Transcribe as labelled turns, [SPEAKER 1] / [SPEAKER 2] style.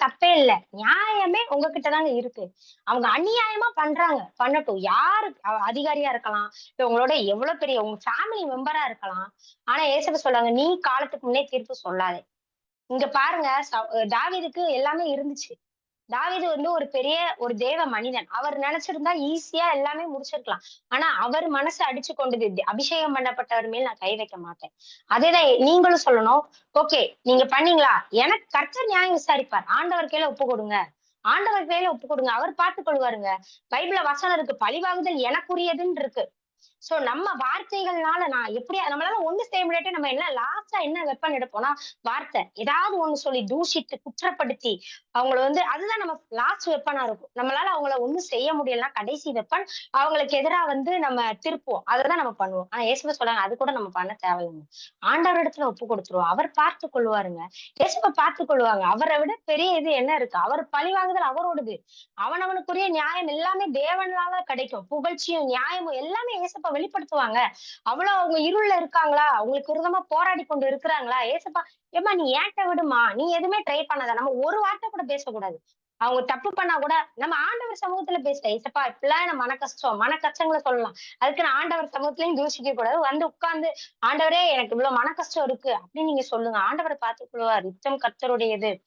[SPEAKER 1] தப்பே இல்ல. நியாயமே உங்ககிட்ட தாங்க இருக்கு. அவங்க அநியாயமா பண்றாங்க. பண்ணட்டும். யாரு அதிகாரியா இருக்கலாம். இல்ல உங்களோட எவ்வளவு பெரிய உங்க ஃபேமிலி மெம்பரா இருக்கலாம். ஆனா ஏசப்ப சொல்றாங்க, "நீ காலத்துக்கு முன்னே தீர்ப்பு சொல்லாதே." இங்க பாருங்க தாவீதுக்கு எல்லாமே இருந்துச்சு. தாவீது வந்து ஒரு பெரிய ஒரு தேவ மனிதன். அவர் நினைச்சிருந்தா ஈஸியா எல்லாமே முடிச்சிருக்கலாம். ஆனா அவர் மனசு அடிச்சு கொண்டது. அபிஷேகம் பண்ணப்பட்டவர் மேல் நான் கை வைக்க மாட்டேன். அதேதான் நீங்களும் சொல்லணும். ஓகே, நீங்க பண்ணீங்களா? எனக்கு கர்த்தர் நியாயம் விசாரிப்பார். ஆண்டவர் கையில ஒப்பு கொடுங்க. ஆண்டவர் கையில ஒப்பு கொடுங்க. அவர் பார்த்துக் கொள்வாருங்க. பைபிள்ல வசனம் இருக்கு. பழிவாங்குதல் எனக்குரியதுன்னு இருக்கு. சோ நம்ம வார்த்தைகள்னால நான் எப்படி நம்மளால ஒண்ணு செய்ய முடியாட்டி நம்ம என்ன லாஸ்டா என்ன வெப்பன் எடுப்போம்னா வார்த்தை. ஏதாவது ஒண்ணு சொல்லி தூஷித்து, குற்றப்படுத்தி அவங்கள வந்து அதுதான் நம்ம லாஸ்ட் வெப்பனா இருக்கும். நம்மளால அவங்கள ஒண்ணும் செய்ய முடியலன்னா கடைசி வெப்பன் அவங்களுக்கு எதிரா வந்து நம்ம திருப்புவோம். அததான் நம்ம பண்ணுவோம். ஆனா இயேசுவ சொல்றாங்க, அது கூட நம்ம பண்ண தேவையில்லைங்க. ஆண்டவரிடத்துல ஒப்பு கொடுத்துருவோம். அவர் பார்த்துக் கொள்வாருங்க. இயேசுவ பார்த்துக் கொள்வாங்க. அவரை விட பெரிய இது என்ன இருக்கு? அவர் பழிவாங்குதல் அவரோடது. அவனவனுக்குரிய நியாயம் எல்லாமே தேவனால கிடைக்கும். புகழ்ச்சியும், நியாயமும் எல்லாமே ஏசப்பா வெளிப்படுத்துவாங்க. அவ்வளவு அவங்க இருள்ல இருக்காங்களா? அவங்களுக்கு விரோதமா போராடி கொண்டு இருக்கிறாங்களா? ஏசப்பா, "ஏம்மா நீ என்ட்ட விடும்மா. நீ எதுவுமே ட்ரை பண்ணாத." நம்ம ஒரு வார்த்தை கூட பேசக்கூடாது. அவங்க தப்பு பண்ணா கூட நம்ம ஆண்டவர் சமூகத்துல பேசலாம். "ஏசப்பா இப்படிலாம் எனக்கு மன கஷ்டம்." மன கஷ்டங்கள சொல்லலாம். அதுக்கு நான் ஆண்டவர் சமூகத்திலயும் தூஷிக்க கூடாது. வந்து உட்கார்ந்து, "ஆண்டவரே எனக்கு இவ்வளவு மன கஷ்டம் இருக்கு." அப்படின்னு நீங்க சொல்லுங்க. ஆண்டவர் பார்த்துக் கொள்வார். "நித்தம் கர்த்தருடையது."